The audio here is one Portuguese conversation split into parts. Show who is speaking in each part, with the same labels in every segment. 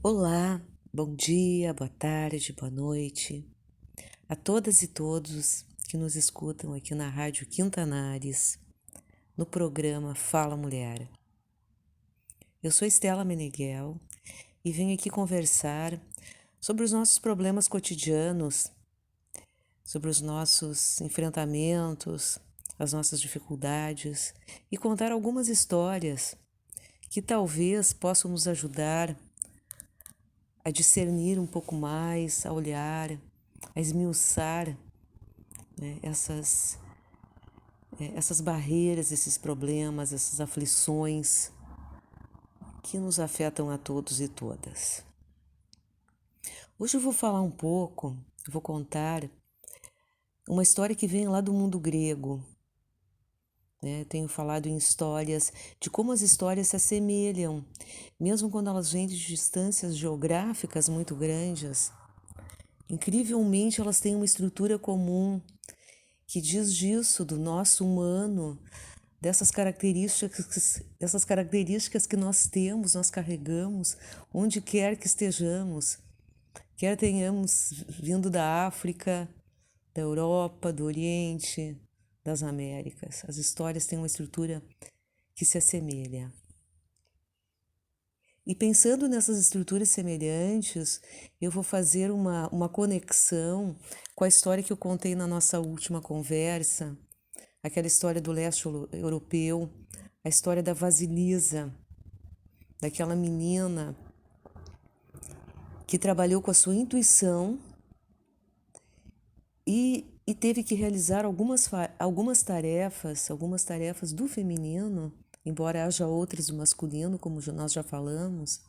Speaker 1: Olá, bom dia, boa tarde, boa noite a todas e todos que nos escutam aqui na Rádio Quintanares, no programa Fala Mulher. Eu sou Estela Meneghel e venho aqui conversar sobre os nossos problemas cotidianos, sobre os nossos enfrentamentos, as nossas dificuldades e contar algumas histórias que talvez possam nos ajudar a discernir um pouco mais, a olhar, a esmiuçar, né, essas barreiras, esses problemas, essas aflições que nos afetam a todos e todas. Hoje eu vou falar um pouco, vou contar uma história que vem lá do mundo grego. Tenho falado em histórias, de como as histórias se assemelham, mesmo quando elas vêm de distâncias geográficas muito grandes. Incrivelmente, elas têm uma estrutura comum que diz disso, do nosso humano, dessas características que nós temos, nós carregamos, onde quer que estejamos, quer tenhamos vindo da África, da Europa, do Oriente, das Américas. As histórias têm uma estrutura que se assemelha. E pensando nessas estruturas semelhantes, eu vou fazer uma conexão com a história que eu contei na nossa última conversa, aquela história do leste europeu, a história da Vasilisa, daquela menina que trabalhou com a sua intuição e teve que realizar algumas tarefas do feminino, embora haja outras do masculino, como nós já falamos,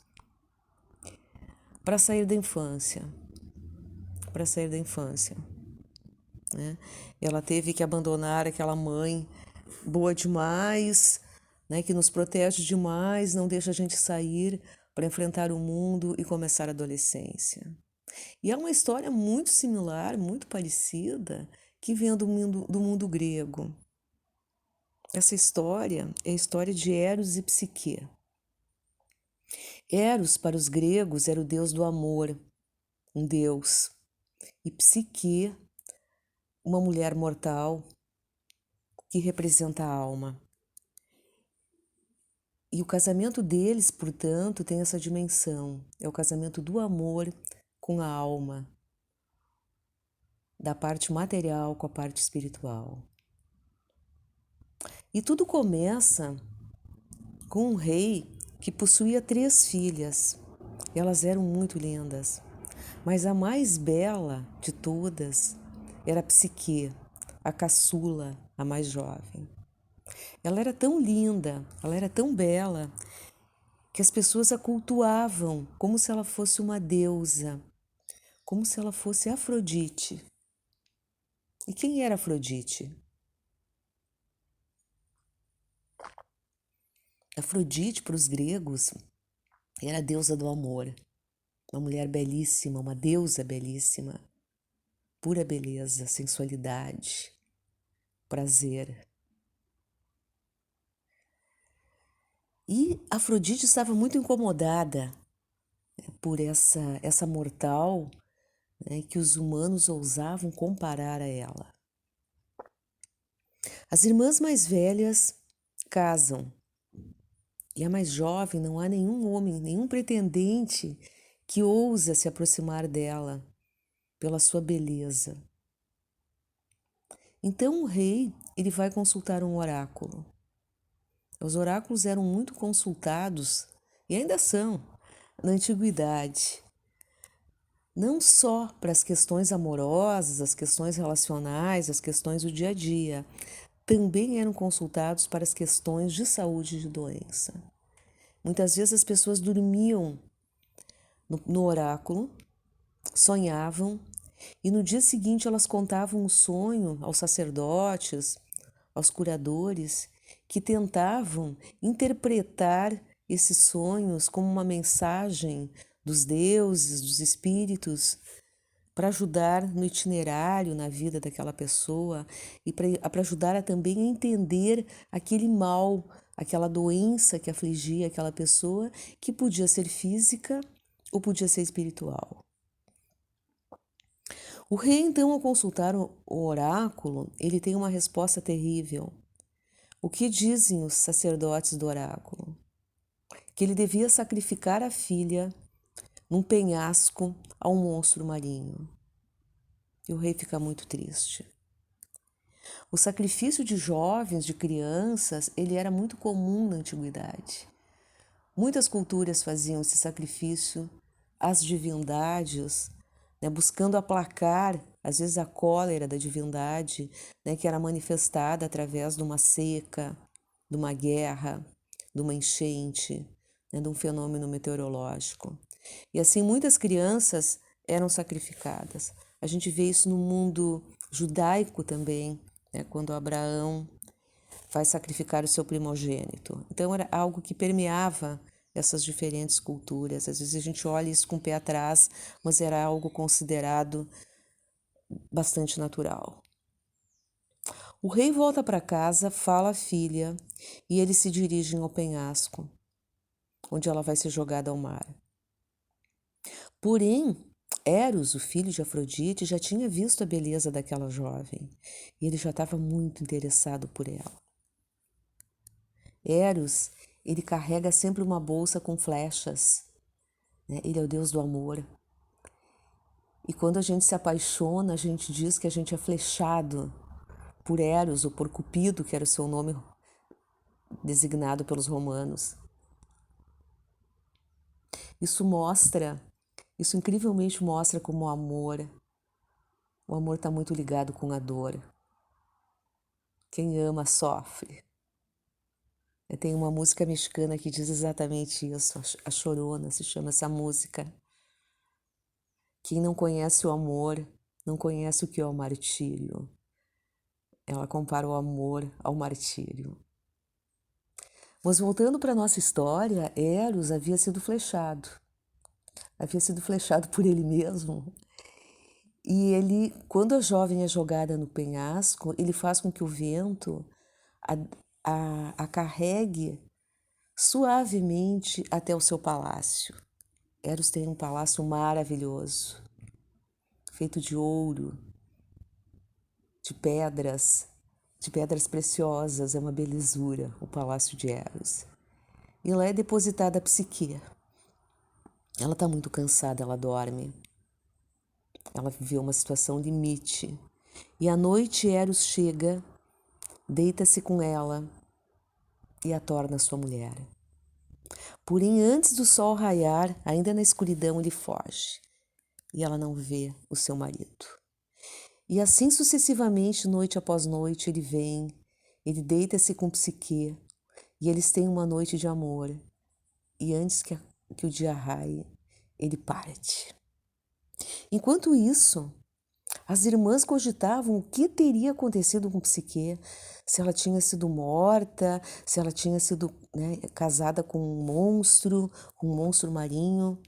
Speaker 1: para sair da infância. Né? Ela teve que abandonar aquela mãe boa demais, né, que nos protege demais, não deixa a gente sair para enfrentar o mundo e começar a adolescência. E é uma história muito similar, muito parecida, que vem do mundo grego. Essa história é a história de Eros e Psique. Eros, para os gregos, era o deus do amor, um deus. E Psique, uma mulher mortal que representa a alma. E o casamento deles, portanto, tem essa dimensão. É o casamento do amor com a alma, da parte material com a parte espiritual. E tudo começa com um rei que possuía 3 filhas. Elas eram muito lindas, mas a mais bela de todas era Psique, a caçula, a mais jovem. Ela era tão linda, ela era tão bela, que as pessoas a cultuavam como se ela fosse uma deusa, como se ela fosse Afrodite. E quem era Afrodite? Afrodite, para os gregos, era a deusa do amor, uma mulher belíssima, uma deusa belíssima, pura beleza, sensualidade, prazer. E Afrodite estava muito incomodada, né, por essa mortal, né, que os humanos ousavam comparar a ela. As irmãs mais velhas casam, e a mais jovem não há nenhum homem, nenhum pretendente que ousa se aproximar dela pela sua beleza. Então o rei, ele vai consultar um oráculo. Os oráculos eram muito consultados, e ainda são, na antiguidade. Não só para as questões amorosas, as questões relacionais, as questões do dia a dia, também eram consultados para as questões de saúde e de doença. Muitas vezes as pessoas dormiam no oráculo, sonhavam, e no dia seguinte elas contavam o sonho aos sacerdotes, aos curadores, que tentavam interpretar esses sonhos como uma mensagem dos deuses, dos espíritos, para ajudar no itinerário, na vida daquela pessoa e para ajudar a também a entender aquele mal, aquela doença que afligia aquela pessoa, que podia ser física ou podia ser espiritual. O rei, então, ao consultar o oráculo, ele tem uma resposta terrível. O que dizem os sacerdotes do oráculo? Que ele devia sacrificar a filha num penhasco a um monstro marinho. E o rei fica muito triste. O sacrifício de jovens, de crianças, ele era muito comum na antiguidade. Muitas culturas faziam esse sacrifício às divindades, né, buscando aplacar, às vezes, a cólera da divindade, né, que era manifestada através de uma seca, de uma guerra, de uma enchente, né, de um fenômeno meteorológico. E assim, muitas crianças eram sacrificadas. A gente vê isso no mundo judaico também, né, quando Abraão vai sacrificar o seu primogênito. Então era algo que permeava essas diferentes culturas. Às vezes a gente olha isso com o pé atrás, mas era algo considerado bastante natural. O rei volta para casa, fala à filha e eles se dirigem ao penhasco, onde ela vai ser jogada ao mar. Porém, Eros, o filho de Afrodite, já tinha visto a beleza daquela jovem e ele já estava muito interessado por ela. Eros, ele carrega sempre uma bolsa com flechas, né? Ele é o deus do amor. E quando a gente se apaixona, a gente diz que a gente é flechado por Eros ou por Cupido, que era o seu nome designado pelos romanos. Isso incrivelmente mostra como o amor está muito ligado com a dor. Quem ama sofre. Tem uma música mexicana que diz exatamente isso, a Chorona se chama essa música. Quem não conhece o amor, não conhece o que é o martírio. Ela compara o amor ao martírio. Mas voltando para a nossa história, Eros havia sido flechado por ele mesmo. E ele, quando a jovem é jogada no penhasco, ele faz com que o vento a carregue suavemente até o seu palácio. Eros tem um palácio maravilhoso, feito de ouro, de pedras preciosas, é uma belezura o palácio de Eros. E lá é depositada a Psique. Ela está muito cansada, ela dorme. Ela viveu uma situação limite. E à noite Eros chega, deita-se com ela e a torna sua mulher. Porém, antes do sol raiar, ainda na escuridão, ele foge. E ela não vê o seu marido. E assim sucessivamente, noite após noite, ele vem, ele deita-se com Psique, e eles têm uma noite de amor. E antes que o dia raie, ele parte. Enquanto isso, as irmãs cogitavam o que teria acontecido com Psique, se ela tinha sido morta, se ela tinha sido, né, casada com um monstro marinho.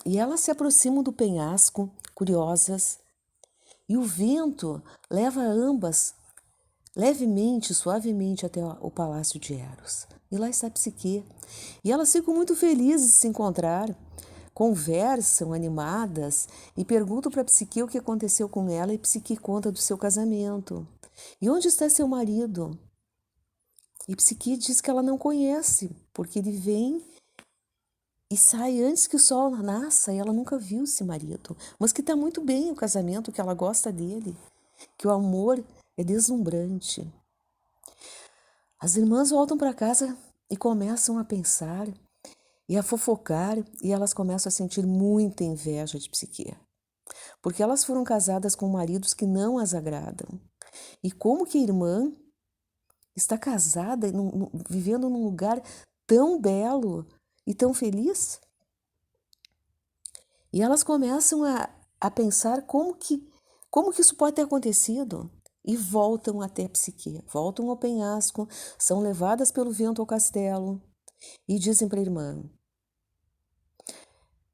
Speaker 1: E elas se aproximam do penhasco, curiosas, e o vento leva ambas levemente, suavemente até o palácio de Eros. E lá está Psique. E elas ficam muito felizes de se encontrar, conversam animadas e perguntam para Psique o que aconteceu com ela, e Psique conta do seu casamento. E onde está seu marido? E Psique diz que ela não conhece, porque ele vem e sai antes que o sol nasça e ela nunca viu esse marido. Mas que está muito bem o casamento, que ela gosta dele, que o amor é deslumbrante. As irmãs voltam para casa e começam a pensar e a fofocar, e elas começam a sentir muita inveja de Psique, porque elas foram casadas com maridos que não as agradam. E como que a irmã está casada, vivendo num lugar tão belo e tão feliz? E elas começam a pensar como que isso pode ter acontecido. E voltam até Psique, voltam ao penhasco, são levadas pelo vento ao castelo e dizem para a irmã: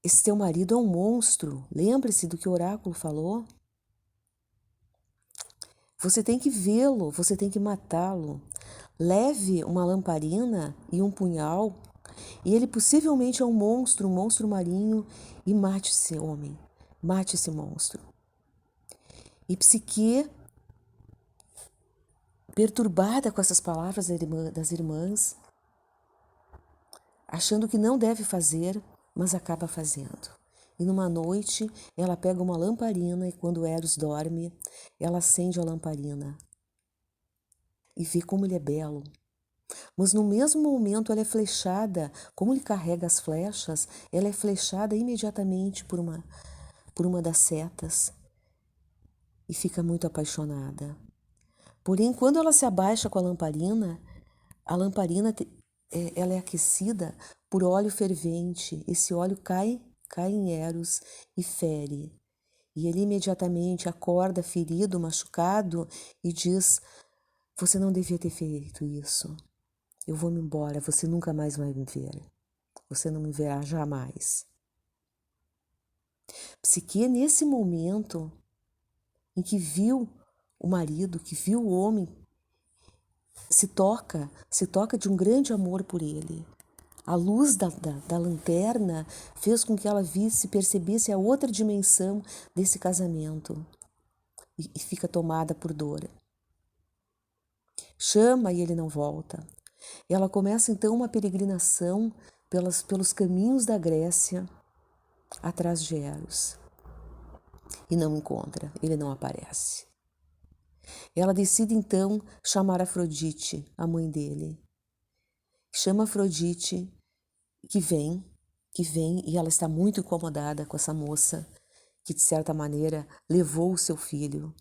Speaker 1: esse teu marido é um monstro, lembre-se do que o oráculo falou. Você tem que vê-lo, você tem que matá-lo. Leve uma lamparina e um punhal e ele possivelmente é um monstro marinho, e mate esse homem, mate esse monstro. E Psique, perturbada com essas palavras das irmãs, achando que não deve fazer, mas acaba fazendo. E numa noite, ela pega uma lamparina e quando Eros dorme, ela acende a lamparina e vê como ele é belo. Mas no mesmo momento ela é flechada, como ele carrega as flechas, ela é flechada imediatamente por uma das setas e fica muito apaixonada. Porém, quando ela se abaixa com a lamparina ela é aquecida por óleo fervente. Esse óleo cai em Eros e fere. E ele imediatamente acorda ferido, machucado e diz: você não devia ter feito isso. Eu vou me embora, você nunca mais vai me ver. Você não me verá jamais. Psique, nesse momento em que viu o marido, que viu o homem, se toca de um grande amor por ele. A luz da lanterna fez com que ela percebesse a outra dimensão desse casamento e fica tomada por dor. Chama e ele não volta. Ela começa então uma peregrinação pelos caminhos da Grécia atrás de Eros e não encontra, ele não aparece. Ela decide então chamar Afrodite, a mãe dele. Chama Afrodite, que vem, e ela está muito incomodada com essa moça que, de certa maneira, levou o seu filho.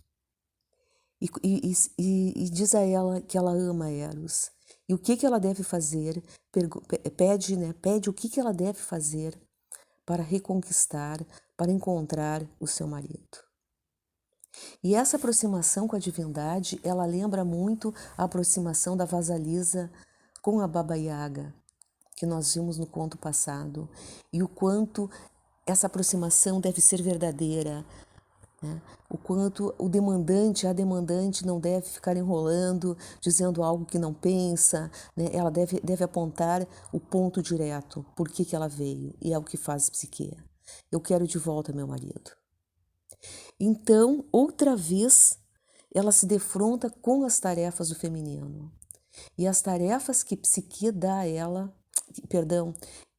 Speaker 1: E diz a ela que ela ama Eros. E o que ela deve fazer? Pede o que ela deve fazer para reconquistar, para encontrar o seu marido. E essa aproximação com a divindade, ela lembra muito a aproximação da Vasalisa com a Baba Yaga, que nós vimos no conto passado, e o quanto essa aproximação deve ser verdadeira, né? O quanto a demandante não deve ficar enrolando, dizendo algo que não pensa, né? Ela deve apontar o ponto direto, por que ela veio, e é o que faz Psique. Eu quero de volta meu marido. Então, outra vez, ela se defronta com as tarefas do feminino. E as tarefas que Psique dá a ela,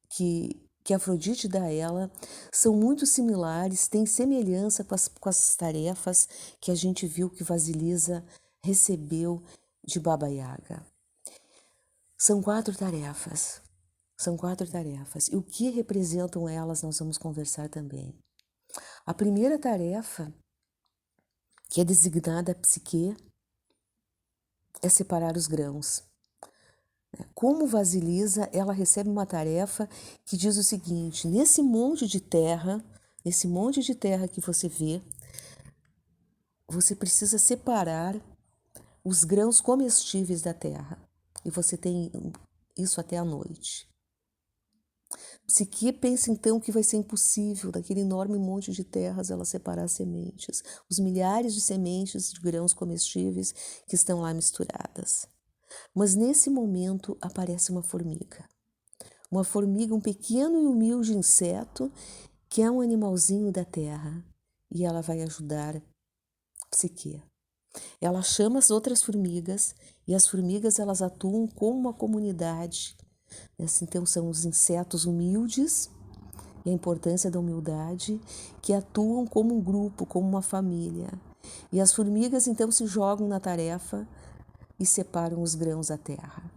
Speaker 1: que Afrodite dá a ela, são muito similares, têm semelhança com as tarefas que a gente viu que Vasilisa recebeu de Baba Yaga. São 4 tarefas. E o que representam elas, nós vamos conversar também. A primeira tarefa, que é designada a Psique, é separar os grãos. Como Vasilisa, ela recebe uma tarefa que diz o seguinte: nesse monte de terra que você vê, você precisa separar os grãos comestíveis da terra. E você tem isso até a noite. Psique pensa então que vai ser impossível daquele enorme monte de terras ela separar as sementes, os milhares de sementes de grãos comestíveis que estão lá misturadas. Mas nesse momento aparece uma formiga, um pequeno e humilde inseto que é um animalzinho da terra, e ela vai ajudar Psique. Ela chama as outras formigas e as formigas elas atuam como uma comunidade. Então são os insetos humildes e a importância da humildade que atuam como um grupo, como uma família. E as formigas então se jogam na tarefa e separam os grãos da terra.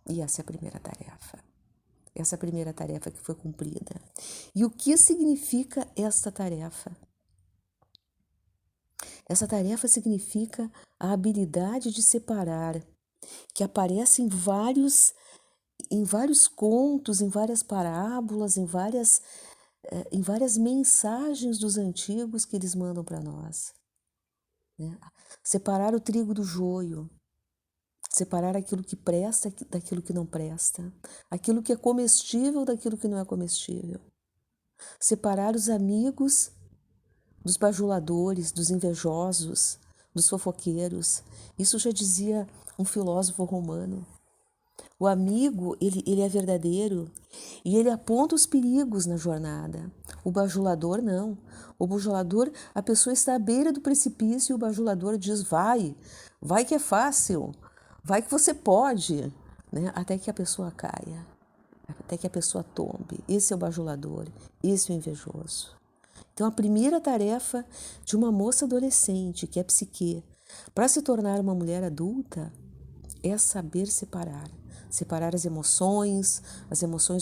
Speaker 1: E essa é a primeira tarefa. Essa é a primeira tarefa que foi cumprida. E o que significa esta tarefa? Essa tarefa significa a habilidade de separar, que aparece em vários contos, em várias parábolas, em várias mensagens dos antigos que eles mandam para nós. Né? Separar o trigo do joio, separar aquilo que presta daquilo que não presta, aquilo que é comestível daquilo que não é comestível. Separar os amigos dos bajuladores, dos invejosos, dos fofoqueiros. Isso já dizia um filósofo romano. O amigo, ele é verdadeiro e ele aponta os perigos na jornada. O bajulador não. O bajulador, a pessoa está à beira do precipício e o bajulador diz: vai que é fácil, vai que você pode, né? Até que a pessoa caia, até que a pessoa tombe. Esse é o bajulador, esse é o invejoso. Então, a primeira tarefa de uma moça adolescente, que é psique, para se tornar uma mulher adulta, é saber separar. Separar as emoções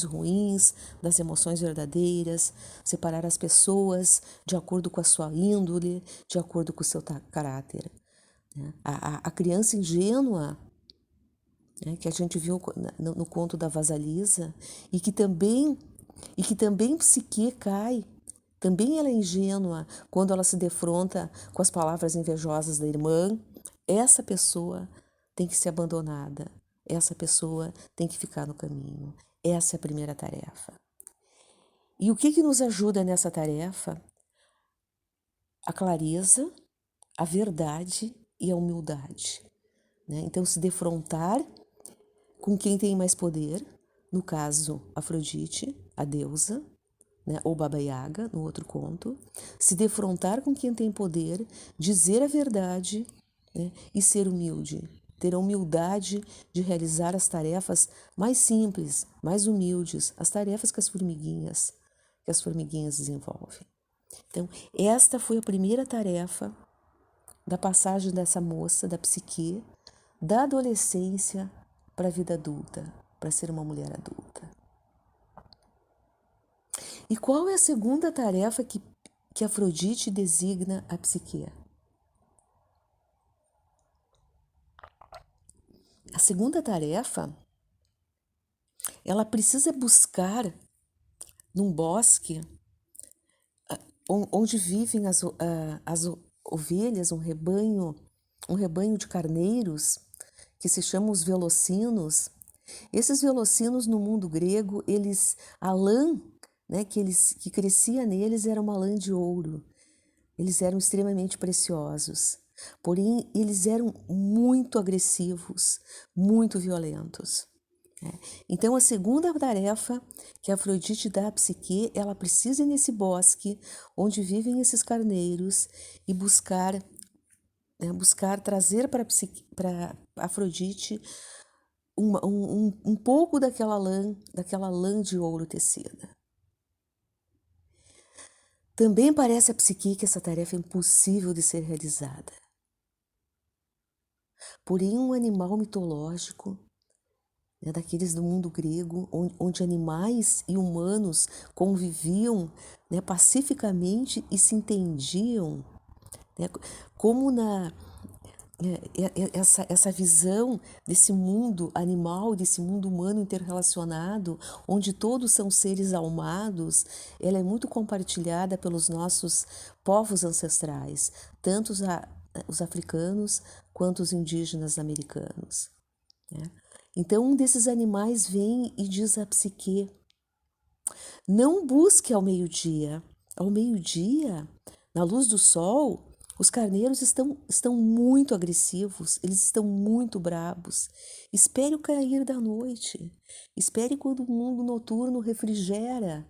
Speaker 1: ruins das emoções verdadeiras, separar as pessoas de acordo com a sua índole, de acordo com o seu caráter. A criança ingênua, né, que a gente viu no conto da Vasalisa, e que também psique cai, também ela é ingênua quando ela se defronta com as palavras invejosas da irmã. Essa pessoa tem que ser abandonada. Essa pessoa tem que ficar no caminho. Essa é a primeira tarefa. E o que nos ajuda nessa tarefa? A clareza, a verdade e a humildade. Né? Então, se defrontar com quem tem mais poder, no caso, Afrodite, a deusa, né? Ou Baba Yaga, no outro conto. Se defrontar com quem tem poder, dizer a verdade, né? E ser humilde. Ter a humildade de realizar as tarefas mais simples, mais humildes, as tarefas que as formiguinhas desenvolvem. Então, esta foi a primeira tarefa da passagem dessa moça, da psique, da adolescência para a vida adulta, para ser uma mulher adulta. E qual é a segunda tarefa que Afrodite designa a psique? A segunda tarefa, ela precisa buscar num bosque onde vivem as ovelhas, um rebanho de carneiros, que se chamam os velocinos. Esses velocinos no mundo grego, a lã, né, que crescia neles era uma lã de ouro. Eles eram extremamente preciosos, porém eles eram muito agressivos, muito violentos. Então, a segunda tarefa que Afrodite dá à psique, ela precisa ir nesse bosque onde vivem esses carneiros e buscar trazer para Afrodite um pouco daquela lã de ouro tecida. Também parece a psique que essa tarefa é impossível de ser realizada. Porém, um animal mitológico, né, daqueles do mundo grego, onde animais e humanos conviviam, né, pacificamente e se entendiam, né, como essa visão desse mundo animal, desse mundo humano interrelacionado, onde todos são seres almados, ela é muito compartilhada pelos nossos povos ancestrais, tanto os africanos quanto os indígenas americanos. Né? Então, um desses animais vem e diz à psique: não busque ao meio-dia. Ao meio-dia, na luz do sol, os carneiros estão muito agressivos, eles estão muito brabos. Espere o cair da noite. Espere quando o mundo noturno refrigera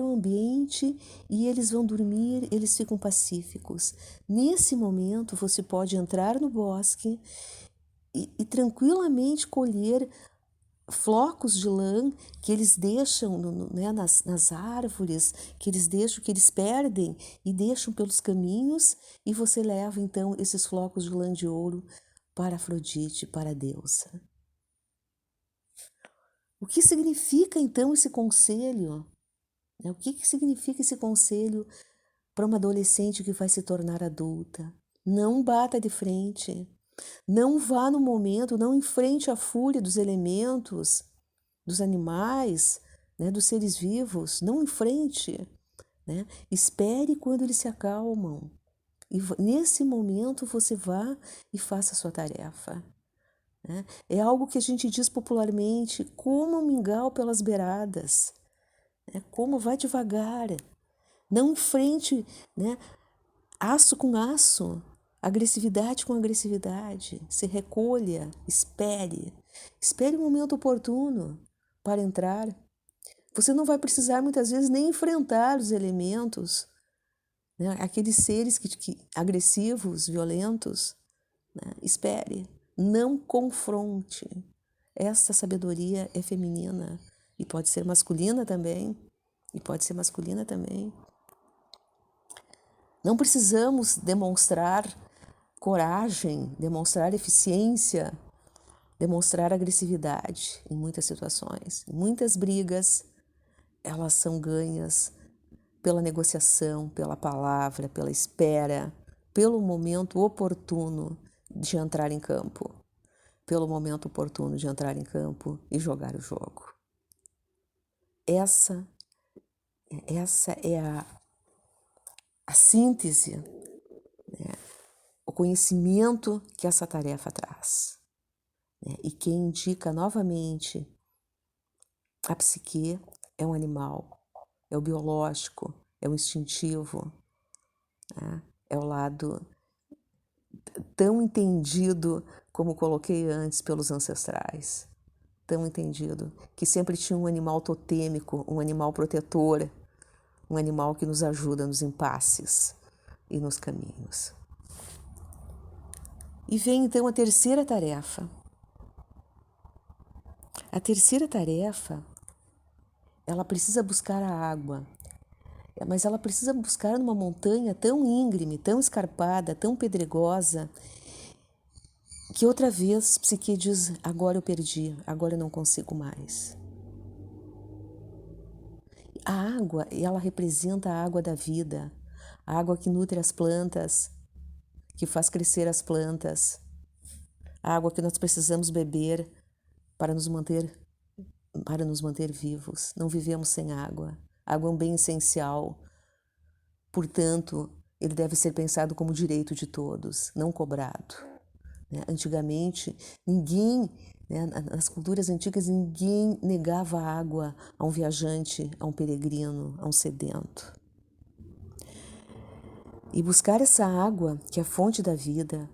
Speaker 1: o ambiente e eles vão dormir, eles ficam pacíficos. Nesse momento, você pode entrar no bosque e tranquilamente colher flocos de lã que eles deixam né, nas árvores, que eles perdem e deixam pelos caminhos, e você leva então esses flocos de lã de ouro para Afrodite, para a deusa. O que significa então esse conselho? O que significa esse conselho para uma adolescente que vai se tornar adulta? Não bata de frente. Não vá no momento, não enfrente a fúria dos elementos, dos animais, né, dos seres vivos. Não enfrente. Né? Espere quando eles se acalmam. E nesse momento você vá e faça a sua tarefa. Né? É algo que a gente diz popularmente, coma um mingau pelas beiradas. Né? Como vai devagar. Não enfrente, né, aço com aço. Agressividade com agressividade. Se recolha, espere. Espere o momento oportuno para entrar. Você não vai precisar muitas vezes nem enfrentar os elementos, né? Aqueles seres agressivos, violentos, né? Espere, não confronte. Essa sabedoria é feminina e pode ser masculina também. Não precisamos demonstrar coragem, demonstrar eficiência, demonstrar agressividade em muitas situações. Muitas brigas, elas são ganhas pela negociação, pela palavra, pela espera, pelo momento oportuno de entrar em campo. Pelo momento oportuno de entrar em campo e jogar o jogo. Essa é a síntese, né? O conhecimento que essa tarefa traz, né? E quem indica novamente a psique é um animal, é o biológico, é o instintivo, né? É o lado tão entendido, como coloquei antes, pelos ancestrais, tão entendido, que sempre tinha um animal totêmico, um animal protetor, um animal que nos ajuda nos impasses e nos caminhos. E vem então a terceira tarefa. A terceira tarefa, ela precisa buscar a água, mas ela precisa buscar numa montanha tão íngreme, tão escarpada, tão pedregosa, que outra vez Psique diz: agora eu perdi, agora eu não consigo mais. A água, ela representa a água da vida, a água que nutre as plantas, que faz crescer as plantas, a água que nós precisamos beber para nos manter vivos. Não vivemos sem água. A água é um bem essencial. Portanto, ele deve ser pensado como direito de todos, não cobrado. Antigamente, ninguém, nas culturas antigas, ninguém negava água a um viajante, a um peregrino, a um sedento. E buscar essa água, que é a fonte da vida,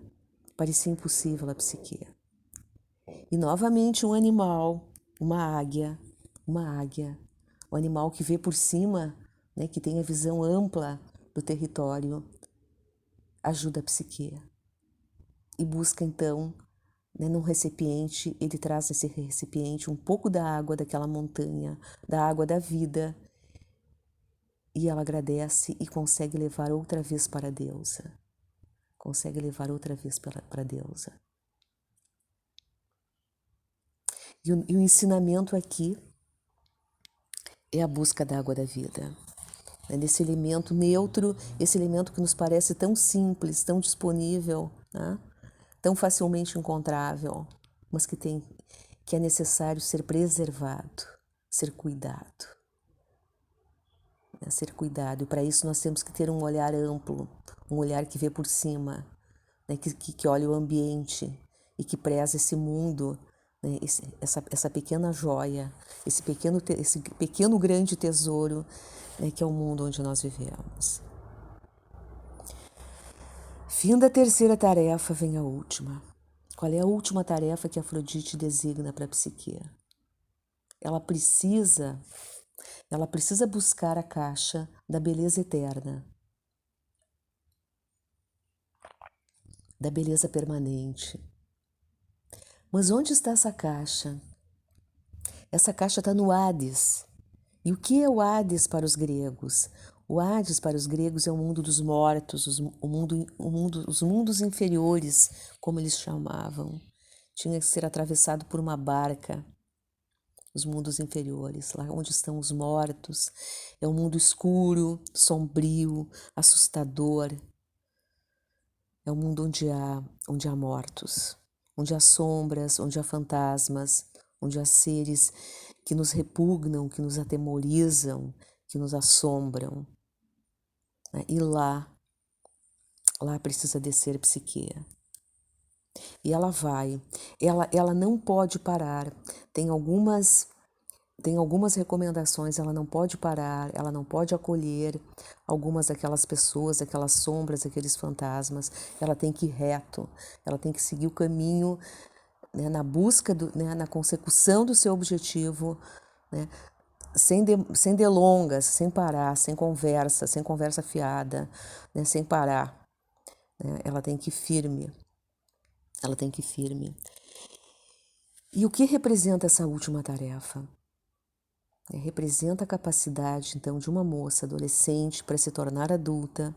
Speaker 1: parecia impossível à psique. E novamente um animal, uma águia, o animal que vê por cima, né, que tem a visão ampla do território, ajuda a psique. E busca então, né, num recipiente, ele traz nesse recipiente um pouco da água daquela montanha, da água da vida, e ela agradece e consegue levar outra vez para a deusa. Para a deusa. E o ensinamento aqui é a busca da água da vida. Desse elemento neutro, esse elemento que nos parece tão simples, tão disponível, né? Tão facilmente encontrável, mas que é necessário ser preservado, ser cuidado. Ser cuidado. E para isso nós temos que ter um olhar amplo, um olhar que vê por cima, né? que olha o ambiente e que preza esse mundo, né? essa pequena joia, esse pequeno grande tesouro, né? Que é o mundo onde nós vivemos. Fim da terceira tarefa, vem a última. Qual é a última tarefa que Afrodite designa para a psique? Ela precisa buscar a caixa da beleza eterna, da beleza permanente. Mas onde está essa caixa? Essa caixa está no Hades. E o que é o Hades para os gregos? O Hades para os gregos é o mundo dos mortos, os mundos inferiores, como eles chamavam. Tinha que ser atravessado por uma barca. Os mundos inferiores, lá onde estão os mortos. É um mundo escuro, sombrio, assustador. É um mundo onde há mortos, onde há sombras, onde há fantasmas, onde há seres que nos repugnam, que nos atemorizam, que nos assombram. E lá precisa descer psique. E ela vai, ela não pode parar. Tem algumas tem algumas recomendações, ela não pode parar, ela não pode acolher algumas daquelas pessoas, aquelas sombras, aqueles fantasmas, ela tem que ir reto, ela tem que seguir o caminho, né, na busca, na consecução do seu objetivo, né, sem delongas, sem parar, sem conversa fiada, né, sem parar, né, ela tem que ir firme, ela tem que ir firme. E o que representa essa última tarefa? Representa a capacidade, então, de uma moça adolescente para se tornar adulta,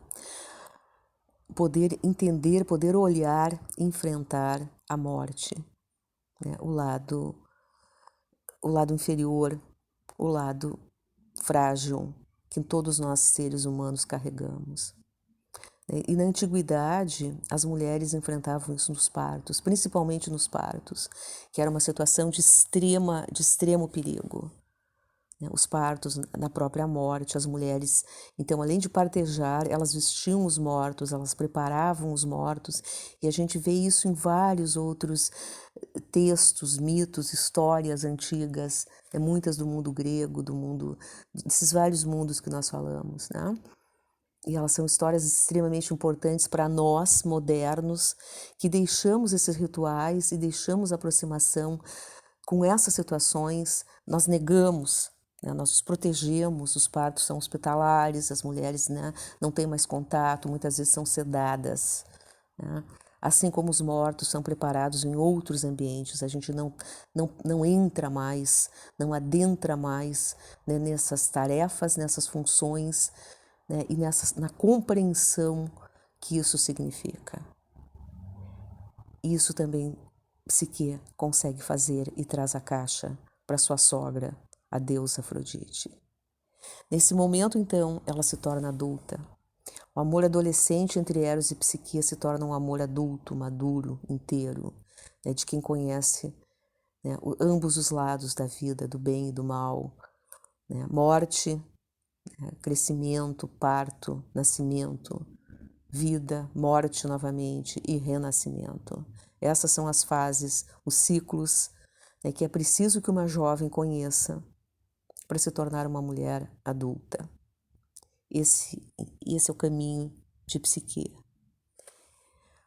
Speaker 1: poder entender, poder olhar, enfrentar a morte, né? O lado inferior, o lado frágil que todos nós seres humanos carregamos. E na antiguidade, as mulheres enfrentavam isso nos partos, principalmente nos partos, que era uma situação de extremo perigo. Os partos, na própria morte, as mulheres, então, além de partejar, elas vestiam os mortos, elas preparavam os mortos, e a gente vê isso em vários outros textos, mitos, histórias antigas, muitas do mundo grego, desses vários mundos que nós falamos, né? E elas são histórias extremamente importantes para nós, modernos, que deixamos esses rituais e deixamos a aproximação com essas situações, nós negamos, né, nós os protegemos, os partos são hospitalares, as mulheres, né, não têm mais contato, muitas vezes são sedadas, né? Assim como os mortos são preparados em outros ambientes, a gente não entra mais, não adentra mais, né, nessas tarefas, nessas funções, né, e na compreensão que isso significa. Isso também Psique consegue fazer e traz a caixa para sua sogra, a deusa Afrodite. Nesse momento, então, ela se torna adulta. O amor adolescente entre Eros e Psique se torna um amor adulto, maduro, inteiro, né, de quem conhece, né, ambos os lados da vida, do bem e do mal, né, morte, né, crescimento, parto, nascimento, vida, morte novamente e renascimento. Essas são as fases, os ciclos, né, que é preciso que uma jovem conheça para se tornar uma mulher adulta. Esse é o caminho de Psique.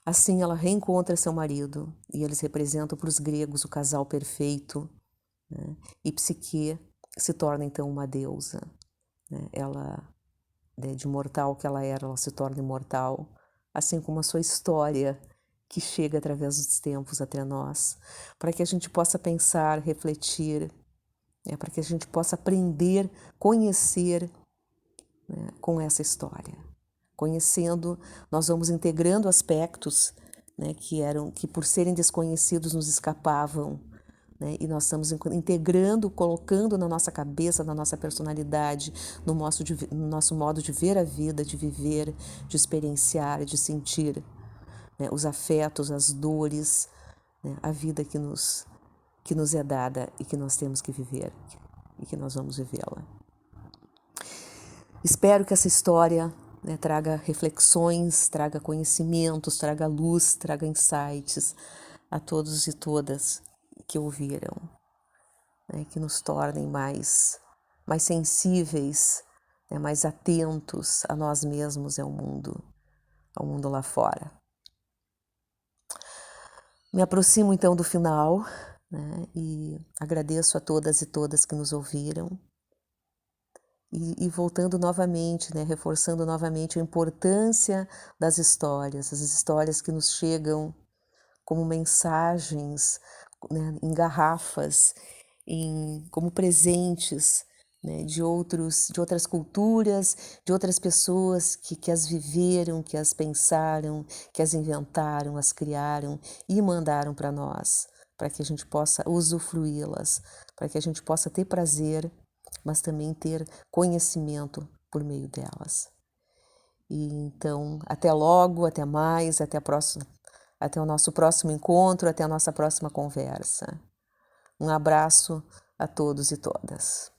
Speaker 1: Assim, ela reencontra seu marido e eles representam para os gregos o casal perfeito, né? E Psique se torna então uma deusa, né? Ela, de mortal que ela era, ela se torna imortal, assim como a sua história que chega através dos tempos até nós, para que a gente possa pensar, refletir, né? Para que a gente possa aprender, conhecer, né, com essa história. Conhecendo, nós vamos integrando aspectos, né, que por serem desconhecidos nos escapavam, né, e nós estamos integrando, colocando na nossa cabeça, na nossa personalidade, no nosso modo de ver a vida, de viver, de experienciar, de sentir, né, os afetos, as dores, né, a vida que nos é dada e que nós temos que viver e que nós vamos vivê-la. Espero que essa história, né, traga reflexões, traga conhecimentos, traga luz, traga insights a todos e todas que ouviram, né, que nos tornem mais sensíveis, né, mais atentos a nós mesmos e ao mundo lá fora. Me aproximo então do final, né, e agradeço a todas e todas que nos ouviram. E voltando novamente, né, reforçando novamente a importância das histórias, as histórias que nos chegam como mensagens, né, em garrafas, como presentes, né, de outras culturas, de outras pessoas que as viveram, que as pensaram, que as inventaram, as criaram e mandaram para nós, para que a gente possa usufruí-las, para que a gente possa ter prazer, mas também ter conhecimento por meio delas. E então, até logo, até mais, até o nosso próximo encontro, até a nossa próxima conversa. Um abraço a todos e todas.